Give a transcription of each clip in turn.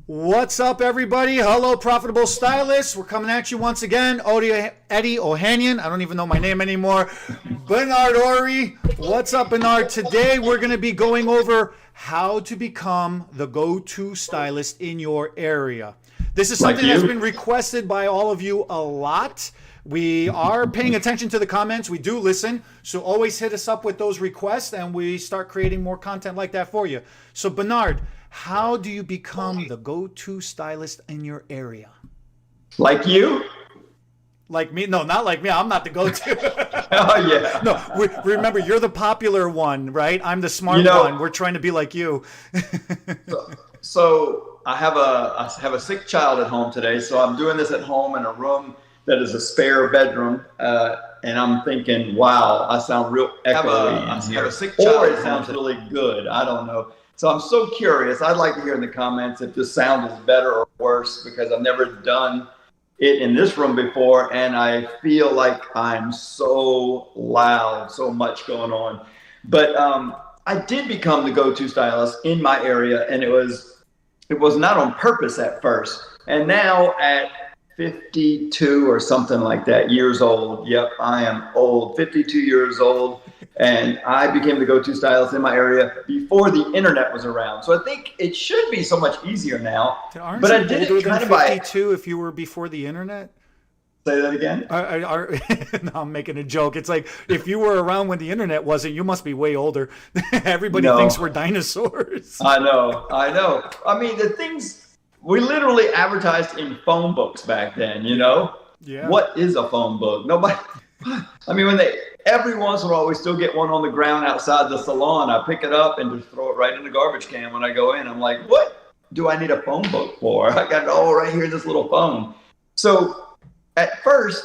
What's up, everybody? Hello, Profitable Stylists. We're coming at you once again. Eddie Ohanian. I don't even know my name anymore. Bernard Ori. What's up, Bernard? Today, we're going to be going over how to become the go-to stylist in your area. This is something that's been requested by all of you a lot. We are paying attention to the comments. We do listen. So always hit us up with those requests, and we start creating more content like that for you. So, Bernard, how do you become the go-to stylist in your area? Like you? Like me? No, not like me. I'm not the go-to. Oh, yeah. No, remember, you're the popular one, right? I'm the smart one. We're trying to be like you. So I have a sick child at home today, so I'm doing this at home in a room that is a spare bedroom, and I'm thinking, wow, I sound real echoey in here. Have a sick child, or it sounds really good. I don't know. So I'm so curious. I'd like to hear in the comments if this sound is better or worse, because I've never done it in this room before, and I feel like I'm so loud, so much going on. But I did become the go-to stylist in my area, and it was not on purpose at first. And now at 52 or something like that years old. Yep, I am old, 52 years old. And I became the go-to stylist in my area before the internet was around. So I think it should be so much easier now. But I did it kind of by 52 if you were before the internet. Say that again? No, I'm making a joke. It's like, if you were around when the internet wasn't, you must be way older. Everybody thinks we're dinosaurs. I know. I mean, the things, we literally advertised in phone books back then, you know? Yeah. What is a phone book? Nobody, I mean, every once in a while we still get one on the ground outside the salon. I pick it up and just throw it right in the garbage can when I go in. I'm like, what do I need a phone book for? I got it all right here, this little phone. So at first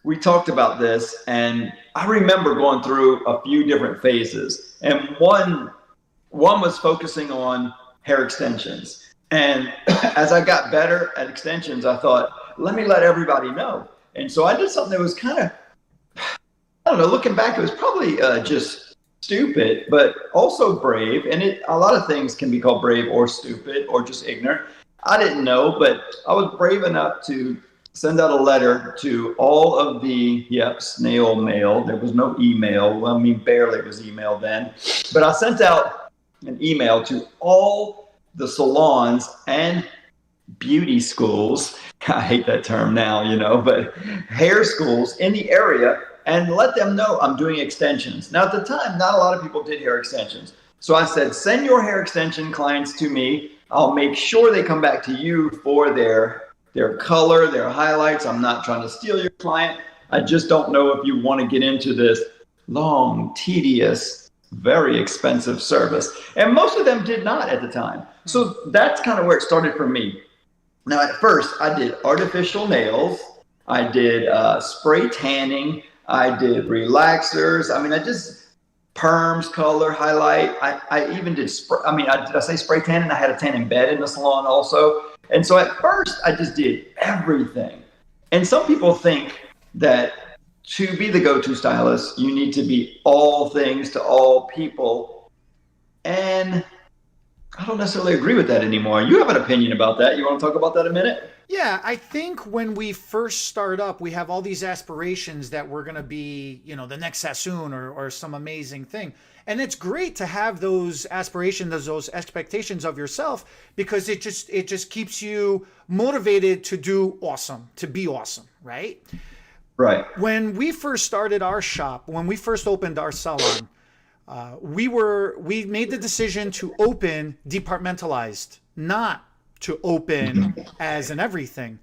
we talked about this, and I remember going through a few different phases. And one was focusing on hair extensions. And as I got better at extensions, I thought, let me let everybody know. And so I did something that was kind of, I don't know, looking back, it was probably just stupid, but also brave. And a lot of things can be called brave or stupid or just ignorant. I didn't know, but I was brave enough to send out a letter to all of the, snail mail. There was no email. Well, I mean, barely was email then. But I sent out an email to all the salons and beauty schools. I hate that term now, but hair schools in the area, and let them know I'm doing extensions. Now, at the time, not a lot of people did hair extensions. So I said, send your hair extension clients to me. I'll make sure they come back to you for their color, their highlights. I'm not trying to steal your client. I just don't know if you want to get into this long, tedious, very expensive service. And most of them did not at the time. So that's kind of where it started for me. Now, at first, I did artificial nails. I did spray tanning. I did relaxers. I mean, I just perms, color, highlight. I even did spray. I mean, did I say spray tanning? I had a tanning bed in the salon also. And so at first, I just did everything. And some people think that to be the go-to stylist, you need to be all things to all people. And I don't necessarily agree with that anymore. You have an opinion about that. You want to talk about that a minute? Yeah, I think when we first start up, we have all these aspirations that we're going to be, the next Sassoon or some amazing thing. And it's great to have those aspirations, those expectations of yourself, because it just keeps you motivated to do awesome, to be awesome, right? Right. When we first started our shop, when we first opened our salon, we made the decision to open departmentalized, not to open as an everything.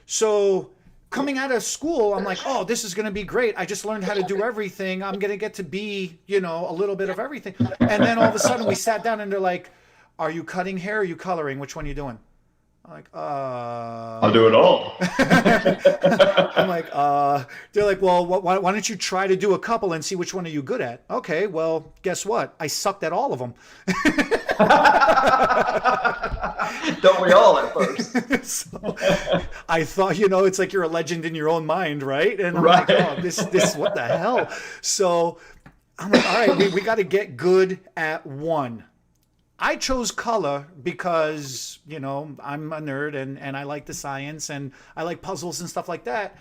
So coming out of school, I'm like, oh, this is going to be great. I just learned how to do everything. I'm going to get to be, a little bit of everything. And then all of a sudden we sat down and they're like, are you cutting hair? Or are you coloring? Which one are you doing? I'm like, I'll do it all. I'm like, they're like, well, why don't you try to do a couple and see which one are you good at? Okay, well, guess what? I sucked at all of them. Don't we all at first? So, I thought, it's like you're a legend in your own mind, right? And I'm like, oh, this, what the hell? So I'm like, all right, we got to get good at one. I chose color because, I'm a nerd and I like the science and I like puzzles and stuff like that.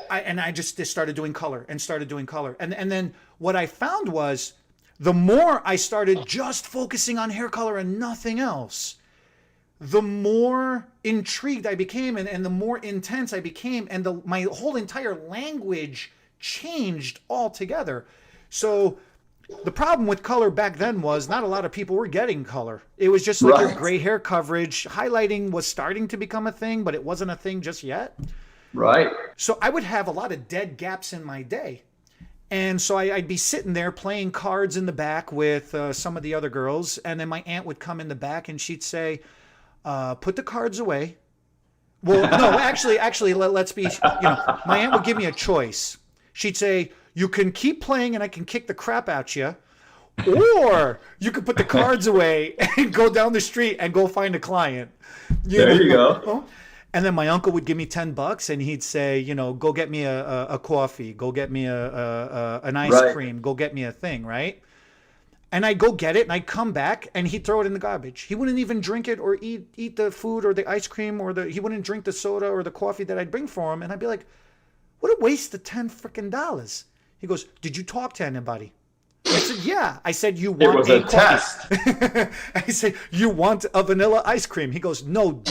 I just started doing color and started doing color. And then what I found was the more I started just focusing on hair color and nothing else, the more intrigued I became and the more intense I became, and my whole entire language changed altogether. So the problem with color back then was not a lot of people were getting color. It was just like your gray hair coverage. Highlighting was starting to become a thing, but it wasn't a thing just yet. Right. So I would have a lot of dead gaps in my day. And so I'd be sitting there playing cards in the back with some of the other girls. And then my aunt would come in the back and she'd say, put the cards away. Well, no, actually, let's be, my aunt would give me a choice. She'd say, you can keep playing and I can kick the crap out you, or you can put the cards away and go down the street and go find a client. There you go. And then my uncle would give me $10 and he'd say, go get me a coffee, go get me an ice cream, go get me a thing, right? And I'd go get it and I'd come back and he'd throw it in the garbage. He wouldn't even drink it or eat the food or the ice cream he wouldn't drink the soda or the coffee that I'd bring for him. And I'd be like, what a waste of $10 freaking. He goes, did you talk to anybody? I said, yeah. I said, you want it was a test. I said, you want a vanilla ice cream? He goes, no.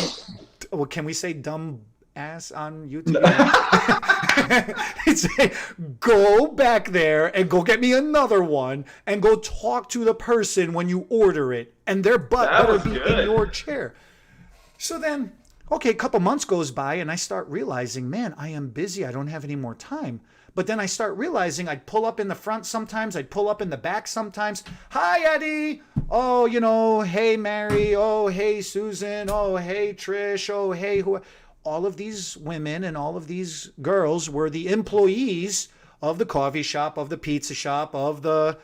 Well, can we say dumb ass on YouTube? He'd say, go back there and go get me another one and go talk to the person when you order it. And their butt better be in your chair. So then, okay, a couple months goes by and I start realizing, man, I am busy. I don't have any more time. But then I start realizing I'd pull up in the front sometimes. I'd pull up in the back sometimes. Hi, Eddie. Oh, hey, Mary. Oh, hey, Susan. Oh, hey, Trish. Oh, hey, who? All of these women and all of these girls were the employees of the coffee shop, of the pizza shop, of the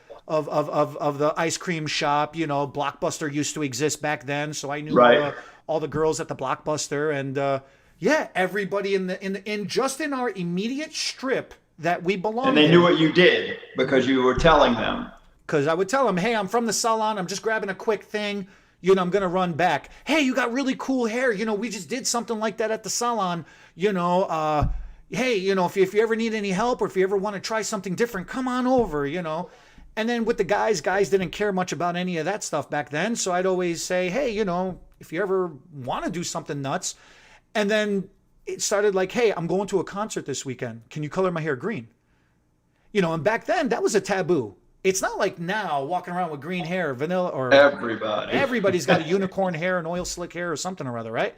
ice cream shop. Blockbuster used to exist back then, so I knew all the girls at the Blockbuster, and everybody in just in our immediate strip that we belong. And they knew what you did because you were telling them. Because I would tell them, hey, I'm from the salon. I'm just grabbing a quick thing. I'm going to run back. Hey, you got really cool hair. We just did something like that at the salon. Hey, if you ever need any help or if you ever want to try something different, come on over, And then with the guys didn't care much about any of that stuff back then. So I'd always say, hey, if you ever want to do something nuts. And then it started like, hey, I'm going to a concert this weekend. Can you color my hair green? And back then that was a taboo. It's not like now walking around with green hair, vanilla, or everybody's got a unicorn hair and oil slick hair or something or other, right?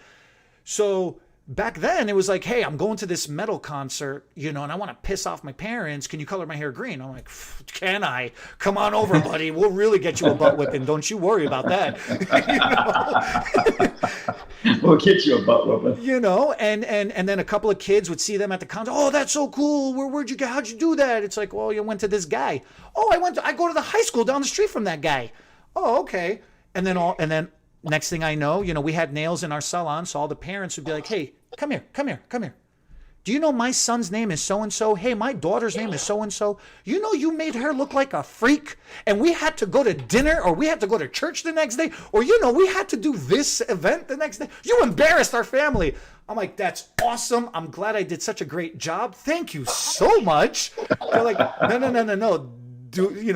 So back then it was like, hey, I'm going to this metal concert, and I want to piss off my parents. Can you color my hair green? I'm like, can I? Come on over, buddy. We'll really get you a butt whipping. Don't you worry about that. We'll get you a butt whipping. And then a couple of kids would see them at the concert. Oh, that's so cool. Where'd you go? How'd you do that? It's like, well, you went to this guy. Oh, I go to the high school down the street from that guy. Oh, okay. And then next thing I know, we had nails in our salon, so all the parents would be like, hey, come here. Do you know my son's name is so-and-so? Hey, my daughter's name is so-and-so. You made her look like a freak, and we had to go to dinner, or we had to go to church the next day, or, we had to do this event the next day. You embarrassed our family. I'm like, that's awesome. I'm glad I did such a great job. Thank you so much. They're like, no.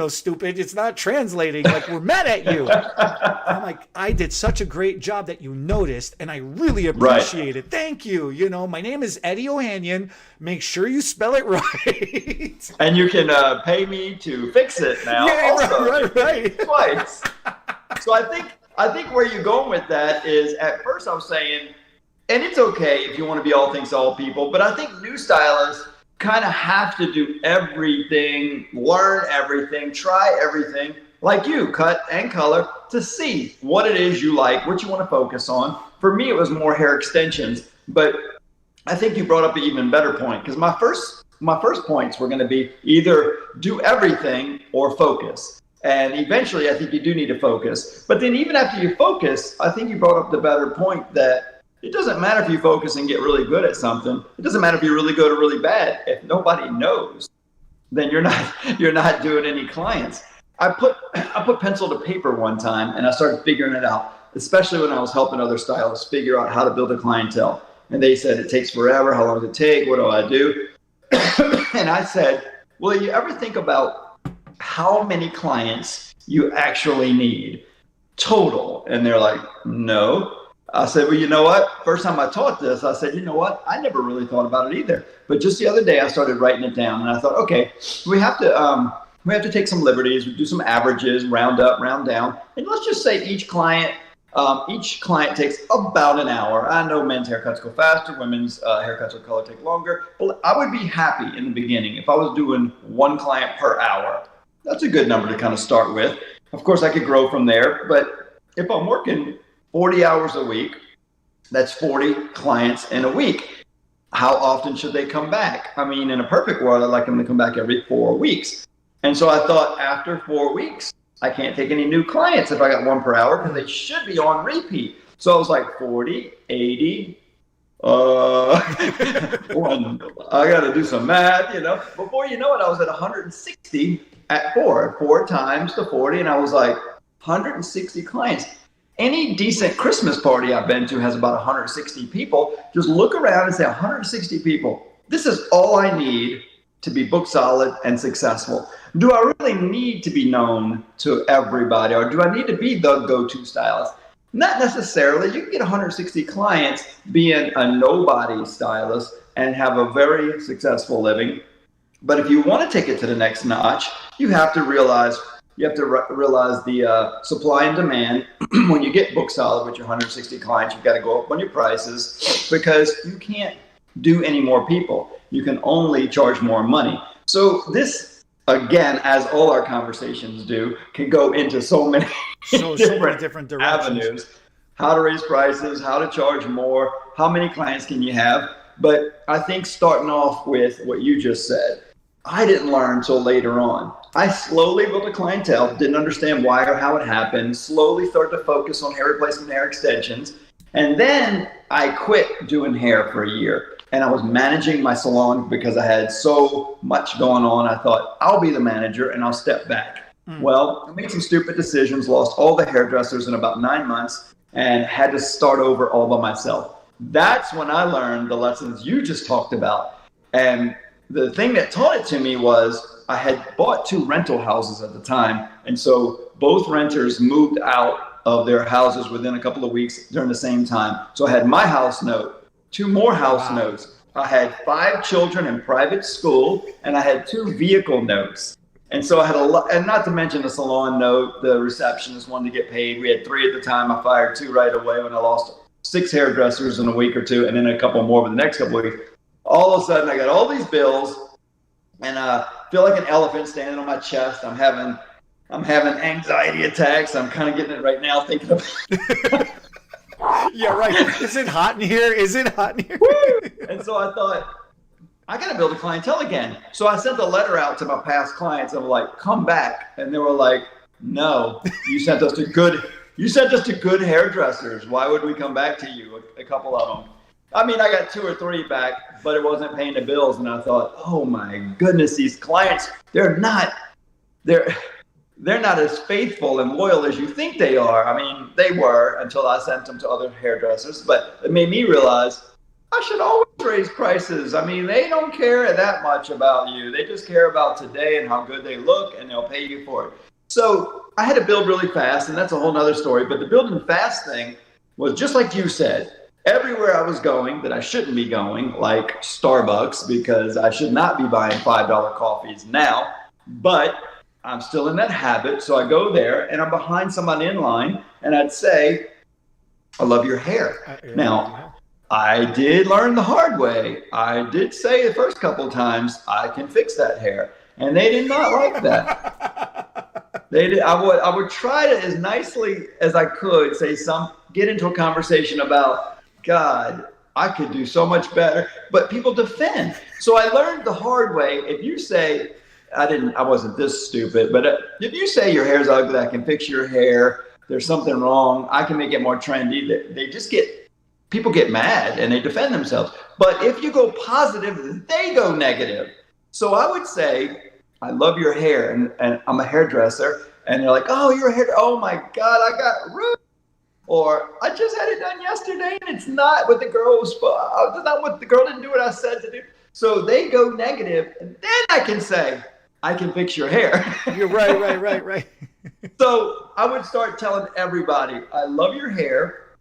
Stupid. It's not translating. Like, we're mad at you. I'm like, I did such a great job that you noticed, and I really appreciate it. Thank you. My name is Eddie Ohanian. Make sure you spell it right. And you can pay me to fix it now. Yeah, also. right. Twice. So I think where you're going with that is, at first I was saying, and it's okay if you want to be all things to all people, but I think new stylists kind of have to do everything, learn everything, try everything, like you, cut and color, to see what it is you like, what you want to focus on. For me, it was more hair extensions, but I think you brought up an even better point, because my first points were going to be either do everything or focus. And eventually, I think you do need to focus. But then even after you focus, I think you brought up the better point that it doesn't matter if you focus and get really good at something. It doesn't matter if you're really good or really bad. If nobody knows, then you're not doing any clients. I put pencil to paper one time and I started figuring it out, especially when I was helping other stylists figure out how to build a clientele. And they said, it takes forever. How long does it take? What do I do? And I said, well, you ever think about how many clients you actually need total? And they're like, no. I said, well, you know what? First time I taught this, I said, you know what? I never really thought about it either. But just the other day, I started writing it down, and I thought, okay, we have to take some liberties, do some averages, round up, round down, and let's just say each client takes about an hour. I know men's haircuts go faster, women's haircuts with color take longer. But I would be happy in the beginning if I was doing one client per hour. That's a good number to kind of start with. Of course, I could grow from there, but if I'm working 40 hours a week, that's 40 clients in a week. How often should they come back? I mean, in a perfect world, I'd like them to come back every 4 weeks. And so I thought after 4 weeks, I can't take any new clients if I got one per hour because they should be on repeat. So I was like 40, 80, one. I got to do some math, Before you know it, I was at 160 at four times the 40. And I was like 160 clients. Any decent Christmas party I've been to has about 160 people. Just look around and say 160 people. This is all I need to be book solid and successful. Do I really need to be known to everybody, or do I need to be the go-to stylist? Not necessarily. You can get 160 clients being a nobody stylist and have a very successful living. But if you want to take it to the next notch, you have to realize the supply and demand. When you get book solid with your 160 clients, you've got to go up on your prices because you can't do any more people. You can only charge more money. So this, again, as all our conversations do, can go into so many different directions. Avenues. How to raise prices, how to charge more, how many clients can you have? But I think starting off with what you just said, I didn't learn until later on. I slowly built a clientele, didn't understand why or how it happened, slowly started to focus on hair replacement, hair extensions. And then I quit doing hair for a year. And I was managing my salon because I had so much going on. I thought, I'll be the manager and I'll step back. Well, I made some stupid decisions, lost all the hairdressers in about 9 months, and had to start over all by myself. That's when I learned the lessons you just talked about. And the thing that taught it to me was I had bought 2 rental houses at the time. And so both renters moved out of their houses within a couple of weeks during the same time. So I had my house note, 2 more house notes. I had 5 children in private school, and I had 2 vehicle notes. And so I had a lot, and not to mention the salon note, the receptionist wanted to get paid. We had 3 at the time. I fired 2 right away when I lost 6 hairdressers in a week or 2, and then a couple more over the next couple of weeks. All of a sudden, I got all these bills, and I feel like an elephant standing on my chest. I'm having anxiety attacks. I'm kind of getting it right now thinking about it. Yeah, right. Is it hot in here? Is it hot in here? And so I thought, I got to build a clientele again. So I sent a letter out to my past clients. I'm like, come back. And they were like, no, you sent us to good hairdressers. Why would we come back to you? A couple of them. I mean, I got 2 or 3 back, but it wasn't paying the bills. And I thought, oh my goodness, these clients, they're not as faithful and loyal as you think they are. I mean, they were until I sent them to other hairdressers, but it made me realize I should always raise prices. I mean, they don't care that much about you. They just care about today and how good they look, and they'll pay you for it. So I had to build really fast, and that's a whole nother story. But the building fast thing was just like you said. Everywhere I was going that I shouldn't be going, like Starbucks, because I should not be buying $5 coffees now, but I'm still in that habit. So I go there and I'm behind somebody in line and I'd say, I love your hair. Now, I did learn the hard way. I did say the first couple of times, I can fix that hair. And they did not like that. I would try to, as nicely as I could, get into a conversation about, God, I could do so much better, but people defend. So I learned the hard way. If you say, I wasn't this stupid, but if you say your hair's ugly, I can fix your hair, there's something wrong, I can make it more trendy, people get mad and they defend themselves. But if you go positive, they go negative. So I would say, I love your hair. And I'm a hairdresser. And they're like, oh, you're a hairdresser. Oh my God, I got rude. Or I just had it done yesterday and it's not what the girl was, not what the girl didn't do what I said to do. So they go negative, and then I can say, I can fix your hair. You're right. So I would start telling everybody, I love your hair.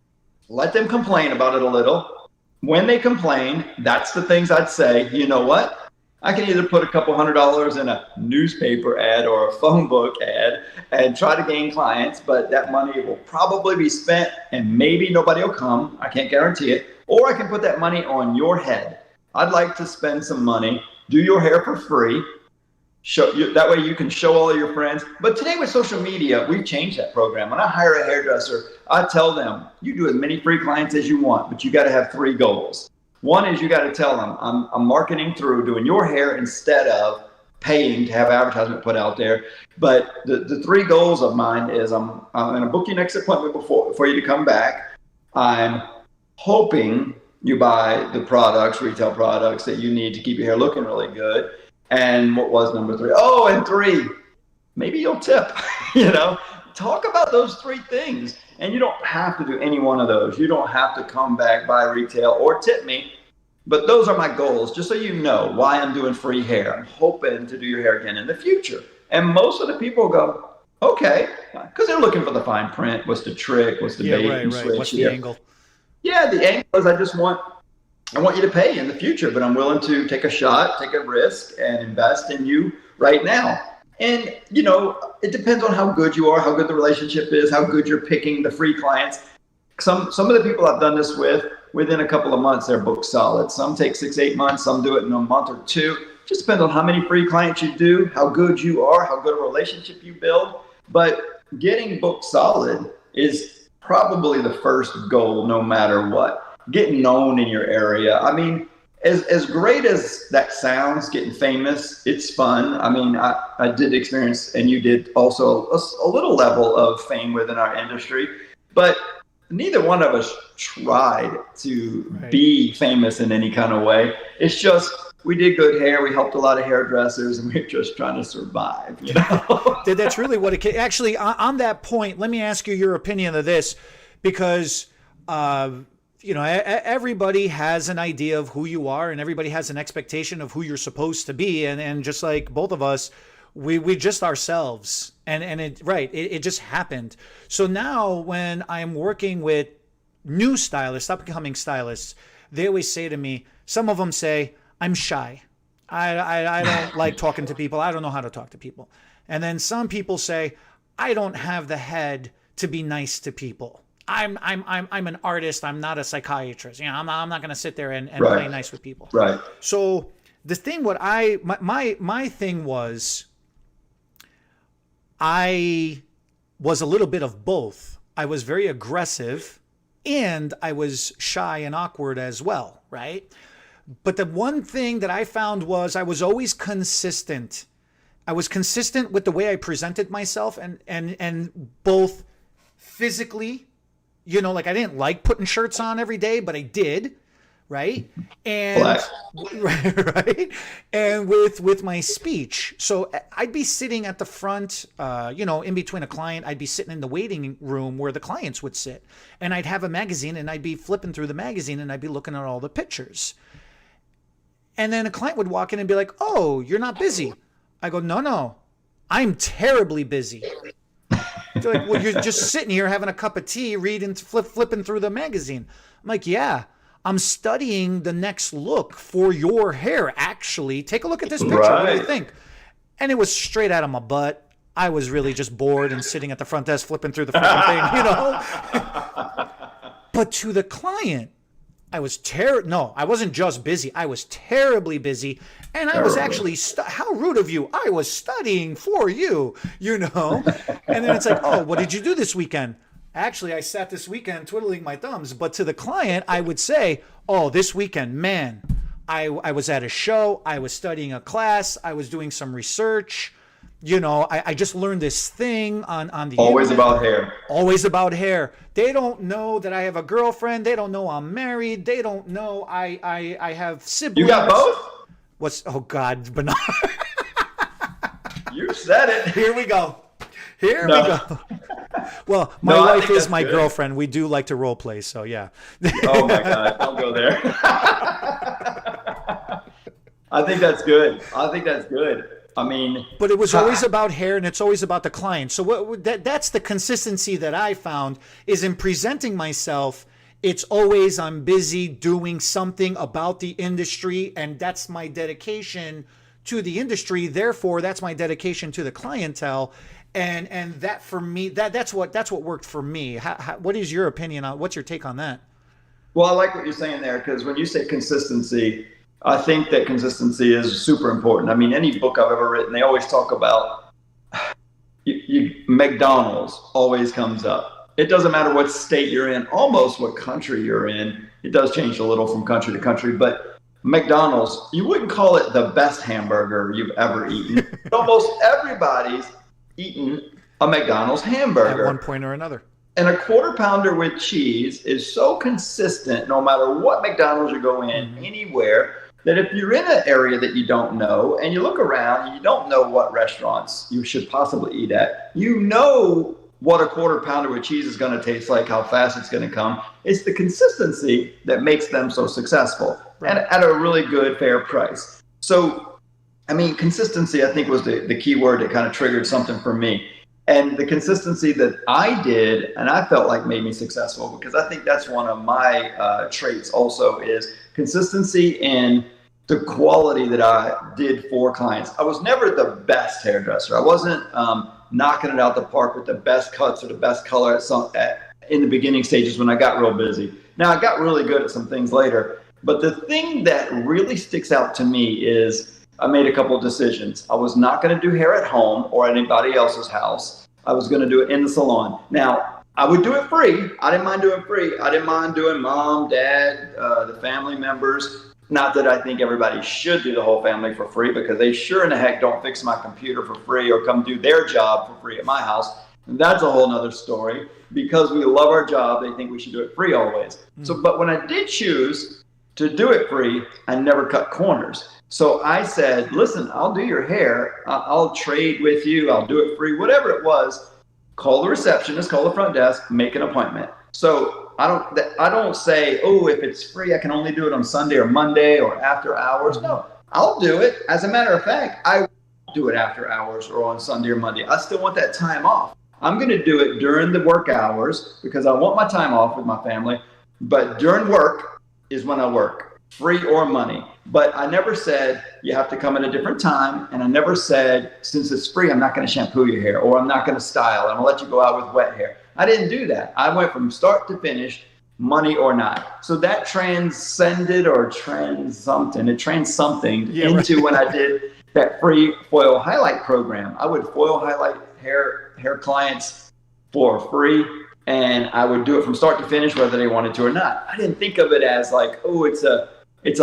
Let them complain about it a little. When they complain, that's the things I'd say, you know what? I can either put a couple $100 in a newspaper ad or a phone book ad and try to gain clients, but that money will probably be spent and maybe nobody will come. I can't guarantee it. Or I can put that money on your head. I'd like to spend some money, do your hair for free. That way you can show all of your friends. But today with social media, we've changed that program. When I hire a hairdresser, I tell them, you do as many free clients as you want, but you got to have 3 goals. One is you got to tell them, I'm marketing through doing your hair instead of paying to have advertisement put out there. But the 3 goals of mine is I'm going to book your next appointment for you to come back. I'm hoping you buy the products, retail products that you need to keep your hair looking really good. And what was number 3? Oh, and 3, maybe you'll tip, talk about those 3 things. And you don't have to do any one of those. You don't have to come back, buy retail, or tip me. But those are my goals, just so you know why I'm doing free hair. I'm hoping to do your hair again in the future. And most of the people go, okay, because they're looking for the fine print. What's the trick? What's the bait and switch? What's the angle? Yeah, the angle is I want you to pay in the future, but I'm willing to take a shot, take a risk, and invest in you right now. And, it depends on how good you are, how good the relationship is, how good you're picking the free clients. Some of the people I've done this with, within a couple of months, they're booked solid. Some take 6-8 months. Some do it in a month or 2. Just depends on how many free clients you do, how good you are, how good a relationship you build. But getting booked solid is probably the first goal, no matter what. Getting known in your area. I mean, as great as that sounds, getting famous, it's fun. I mean, I did experience, and you did also, a little level of fame within our industry, but neither one of us tried to be famous in any kind of way. It's just, we did good hair, we helped a lot of hairdressers, and we're just trying to survive, That's really what it actually, on that point, let me ask you your opinion of this, because everybody has an idea of who you are, and everybody has an expectation of who you're supposed to be. And just like both of us, we just ourselves, and it just happened. So now when I'm working with new stylists, up-and-coming stylists, they always say to me, some of them say, I'm shy. I don't like talking to people. I don't know how to talk to people. And then some people say, I don't have the head to be nice to people. I'm an artist. I'm not a psychiatrist. I'm not going to sit there and play nice with people. Right. So the thing, my thing was, I was a little bit of both. I was very aggressive, and I was shy and awkward as well. Right. But the one thing that I found was I was always consistent. I was consistent with the way I presented myself, and both physically. I didn't like putting shirts on every day, but I did, right? And right, and with my speech. So I'd be sitting at the front, in between a client. I'd be sitting in the waiting room where the clients would sit, and I'd have a magazine, and I'd be flipping through the magazine, and I'd be looking at all the pictures. And then a client would walk in and be like, "Oh, you're not busy." I go, "No, I'm terribly busy." They're like, well, you're just sitting here having a cup of tea, reading, flipping through the magazine. I'm like, yeah, I'm studying the next look for your hair, actually. Take a look at this picture. What do you think? And it was straight out of my butt. I was really just bored and sitting at the front desk flipping through the freaking thing, But to the client, I was I wasn't just busy. I was terribly busy. And I was actually, how rude of you. I was studying for you, And then it's like, oh, what did you do this weekend? Actually, I sat this weekend twiddling my thumbs. But to the client, I would say, oh, this weekend, man, I was at a show. I was studying a class. I was doing some research. I just learned this thing on the Always internet. about hair. Always about hair. They don't know that I have a girlfriend. They don't know I'm married. They don't know I have siblings. You got both? Oh God, Bernard. said it. Here we go. Here No. we go. Well, my No, I wife think is that's my good. girlfriend. We do like to role play, so yeah. Oh my God, don't go there. I think that's good. I mean, But it was always about hair, and it's always about the client. So that's the consistency that I found is in presenting myself. It's always I'm busy doing something about the industry, and that's my dedication to the industry. Therefore, that's my dedication to the clientele, and that for me, that's what worked for me. What is your opinion on? What's your take on that? well, I like what you're saying there, because when you say consistency, I think that consistency is super important. I mean, any book I've ever written, they always talk about McDonald's always comes up. It doesn't matter what state you're in, almost what country you're in. It does change a little from country to country, but McDonald's, you wouldn't call it the best hamburger you've ever eaten. But almost everybody's eaten a McDonald's hamburger. At one point or another. And a quarter pounder with cheese is so consistent no matter what McDonald's you go in, anywhere, that if you're in an area that you don't know and you look around and you don't know what restaurants you should possibly eat at, you know what a quarter pounder with cheese is going to taste like, how fast it's going to come. It's the consistency that makes them so successful, and at a really good, fair price. So, I mean, consistency, I think, was the key word that kind of triggered something for me. And the consistency that I did and I felt like made me successful, because I think that's one of my traits also, is consistency in the quality that I did for clients. I was never the best hairdresser. I wasn't knocking it out the park with the best cuts or the best color in the beginning stages when I got real busy. Now, I got really good at some things later. But the thing that really sticks out to me is I made a couple of decisions. I was not going to do hair at home or at anybody else's house. I was going to do it in the salon. Now, I would do it free. I didn't mind doing free. I didn't mind doing mom, dad, the family members. Not that I think everybody should do the whole family for free, because they sure in the heck don't fix my computer for free or come do their job for free at my house. And that's a whole nother story. Because we love our job, they think we should do it free always. So, but when I did choose to do it free, I never cut corners. So I said, listen, I'll do your hair. I'll trade with you. I'll do it free, whatever it was. Call the receptionist, call the front desk, make an appointment. So I don't say, oh, if it's free, I can only do it on Sunday or Monday or after hours. No, I'll do it. As a matter of fact, I won't do it after hours or on Sunday or Monday. I still want that time off. I'm going to do it during the work hours because I want my time off with my family. But during work is when I work, free or money. But I never said you have to come at a different time. And I never said, since it's free, I'm not going to shampoo your hair, or I'm not going to style. I'm going to let you go out with wet hair. I didn't do that. I went from start to finish, money or not. So that transcended into when I did that free foil highlight program. I would foil highlight hair clients for free. And I would do it from start to finish, whether they wanted to or not. I didn't think of it as like, oh, it's a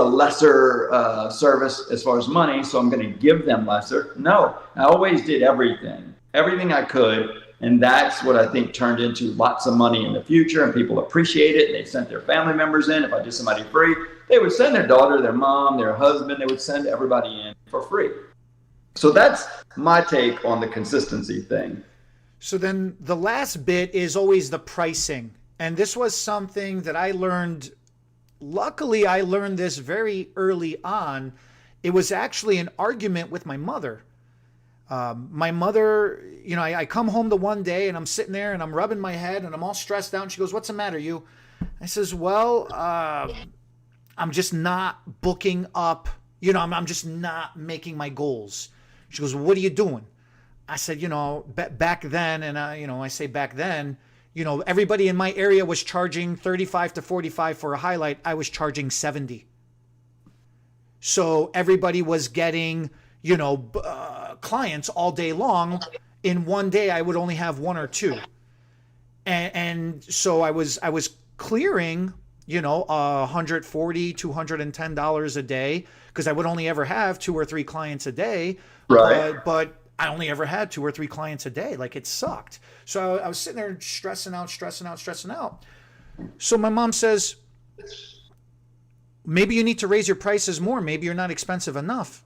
lesser service as far as money, so I'm going to give them lesser. No, I always did everything I could. And that's what I think turned into lots of money in the future. And people appreciate it. They sent their family members in. If I did somebody free, they would send their daughter, their mom, their husband. They would send everybody in for free. So that's my take on the consistency thing. So then the last bit is always the pricing. And this was something that I learned. Luckily, I learned this very early on. It was actually an argument with my mother. My mother, I come home the one day and I'm sitting there and I'm rubbing my head and I'm all stressed out. And she goes, "What's the matter, you?" I says, "Well, I'm just not booking up. I'm just not making my goals." She goes, "What are you doing?" I said, back then, and I say back then, everybody in my area was charging 35 to 45 for a highlight. I was charging 70. So everybody was getting, clients all day long. In one day, I would only have one or two. And so I was clearing, $140, $210 a day, because I would only ever have 2 or 3 clients a day. Right. But I only ever had 2 or 3 clients a day. Like, it sucked. So I was sitting there stressing out. So my mom says, "Maybe you need to raise your prices more. Maybe you're not expensive enough."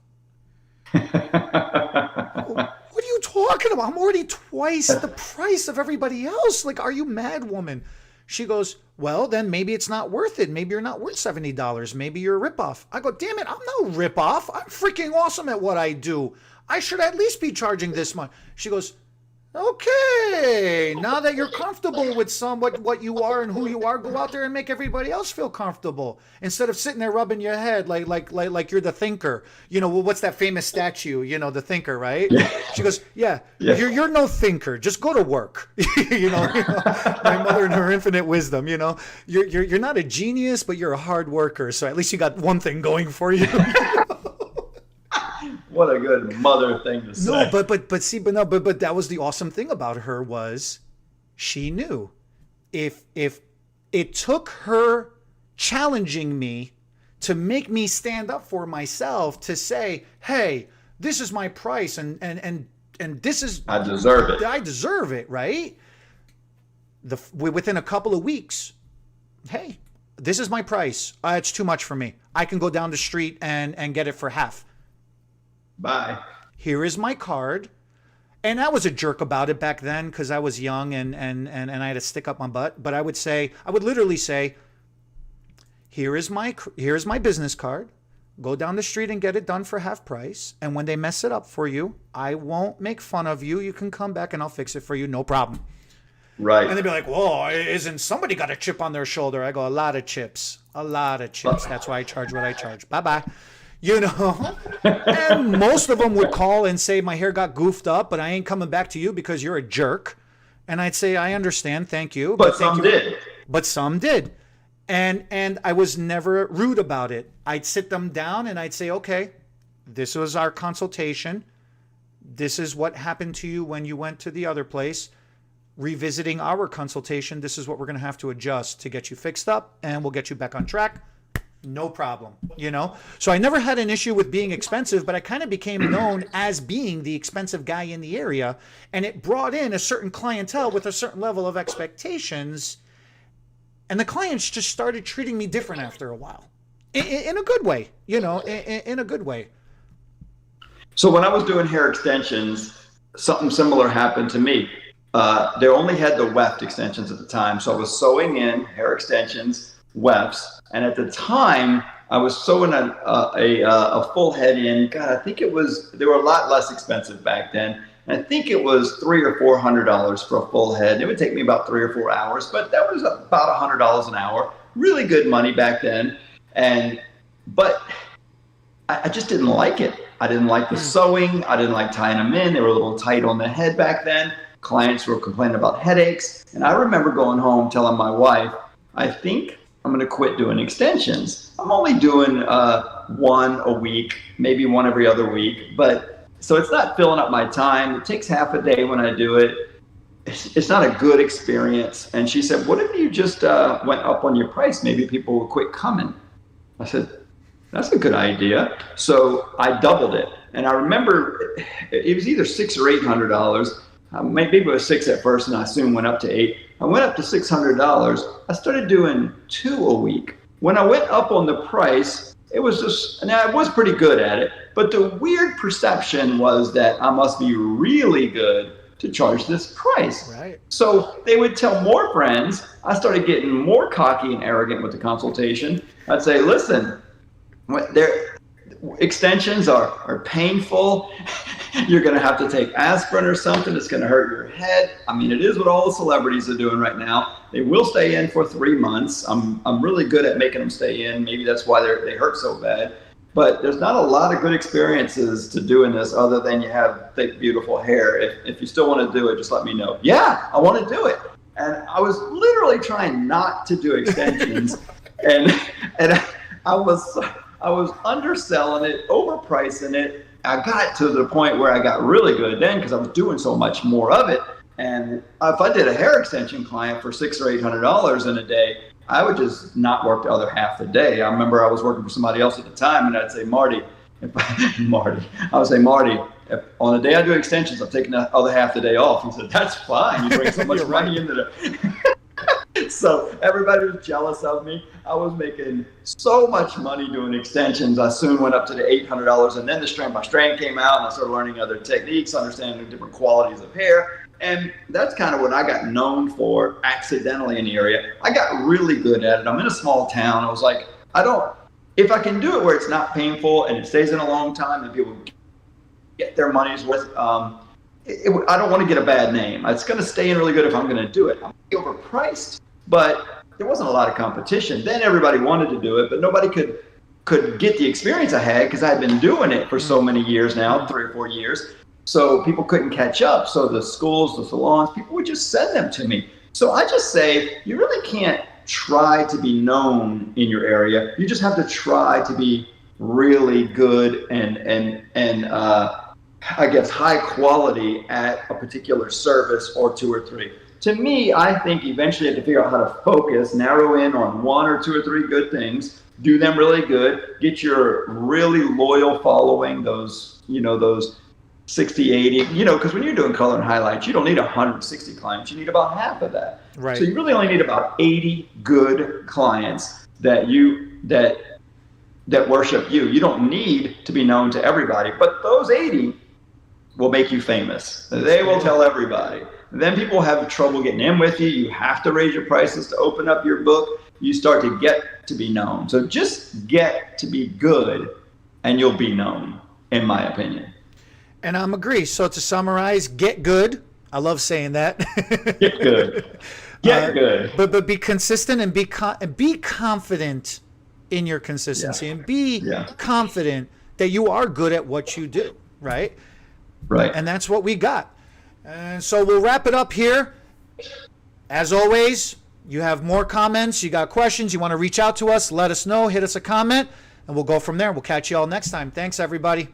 What are you talking about? I'm already twice the price of everybody else. Like, are you mad, woman? She goes, well, then maybe it's not worth it. Maybe you're not worth $70. Maybe you're a ripoff. I go, damn it, I'm no ripoff. I'm freaking awesome at what I do. I should at least be charging this much. She goes, okay, now that you're comfortable with what you are and who you are, go out there and make everybody else feel comfortable instead of sitting there rubbing your head like you're the thinker. You know, what's that famous statue? You know, the thinker, right? Yeah. She goes, yeah. You're no thinker. Just go to work. you know, my mother in her infinite wisdom. You know, you're not a genius, but you're a hard worker. So at least you got one thing going for you. What a good mother thing to say. No, but that was the awesome thing about her was she knew if it took her challenging me to make me stand up for myself to say, hey, this is my price and this is I deserve it. I deserve it, right? Within a couple of weeks, hey, this is my price. It's too much for me. I can go down the street and get it for half. Bye. Here is my card. And I was a jerk about it back then because I was young and I had to stick up my butt. But I would literally say, here's my business card. Go down the street and get it done for half price. And when they mess it up for you, I won't make fun of you. You can come back and I'll fix it for you. No problem. Right. And they'd be like, whoa, isn't somebody got a chip on their shoulder? I go, a lot of chips. That's why I charge what I charge. Bye-bye. You know, and most of them would call and say, my hair got goofed up, but I ain't coming back to you because you're a jerk. And I'd say, I understand. Thank you. But some did. But some did. And I was never rude about it. I'd sit them down and I'd say, okay, this was our consultation. This is what happened to you when you went to the other place. Revisiting our consultation, this is what we're going to have to adjust to get you fixed up, and we'll get you back on track. No problem, you know? So I never had an issue with being expensive, but I kind of became known as being the expensive guy in the area. And it brought in a certain clientele with a certain level of expectations. And the clients just started treating me different after a while. In a good way, you know, in a good way. So when I was doing hair extensions, something similar happened to me. They only had the weft extensions at the time. So I was sewing in hair extensions, wefts, and at the time I was sewing a full head in. God, I think they were a lot less expensive back then. And I think it was $300 or $400 for a full head. It would take me about 3 or 4 hours, but that was about $100 an hour. Really good money back then. But I just didn't like it. I didn't like the sewing. I didn't like tying them in. They were a little tight on the head back then. Clients were complaining about headaches. And I remember going home telling my wife, I think I'm going to quit doing extensions. I'm only doing one a week, maybe one every other week. But so it's not filling up my time. It takes half a day when I do it. It's not a good experience. And she said, what if you just went up on your price? Maybe people will quit coming. I said, that's a good idea. So I doubled it. And I remember it was either $600 or $800. Maybe it was $6 at first, and I soon went up to $8. I went up to $600. I started doing 2 a week. When I went up on the price, it was just, and I was pretty good at it, but the weird perception was that I must be really good to charge this price. Right. So they would tell more friends. I started getting more cocky and arrogant with the consultation. I'd say, listen, extensions are painful. You're going to have to take aspirin or something. It's going to hurt your head. I mean, it is what all the celebrities are doing right now. They will stay in for 3 months. I'm really good at making them stay in. Maybe that's why they hurt so bad. But there's not a lot of good experiences to doing this other than you have thick, beautiful hair. If you still want to do it, just let me know. Yeah, I want to do it. And I was literally trying not to do extensions. and I was underselling it, overpricing it. I got to the point where I got really good then because I was doing so much more of it. And if I did a hair extension client for $600 or $800 in a day, I would just not work the other half the day. I remember I was working for somebody else at the time, and I'd say, Marty, if on the day I do extensions, I'm taking the other half the day off. He said, that's fine. You bring so much money into the So everybody was jealous of me. I was making so much money doing extensions. I soon went up to the $800, and then the strand by strand came out, and I started learning other techniques, understanding different qualities of hair. And that's kind of what I got known for accidentally in the area. I got really good at it. I'm in a small town. I was like, if I can do it where it's not painful and it stays in a long time and people get their money's worth, I don't want to get a bad name. It's going to stay in really good if I'm going to do it. I'm overpriced, but there wasn't a lot of competition. Then everybody wanted to do it, but nobody could get the experience I had because I had been doing it for so many years now, 3 or 4 years. So people couldn't catch up. So the schools, the salons, people would just send them to me. So I just say, you really can't try to be known in your area. You just have to try to be really good and I guess high quality at a particular service or 2 or 3. To me, I think eventually you have to figure out how to focus, narrow in on 1 or 2 or 3 good things, do them really good, get your really loyal following, those 60, 80, because when you're doing color and highlights, you don't need 160 clients. You need about half of that. Right. So you really only need about 80 good clients that worship you. You don't need to be known to everybody, but those 80 will make you famous. They will tell everybody. And then people have trouble getting in with you. You have to raise your prices to open up your book. You start to get to be known. So just get to be good and you'll be known, in my opinion. And I'm agree. So to summarize, get good. I love saying that. Get good. Get good. But be consistent and be confident in your consistency and be confident that you are good at what you do, right? Right. And that's what we got. And so we'll wrap it up here. As always, you have more comments, you got questions, you want to reach out to us, let us know, hit us a comment, and we'll go from there. We'll catch you all next time. Thanks, everybody.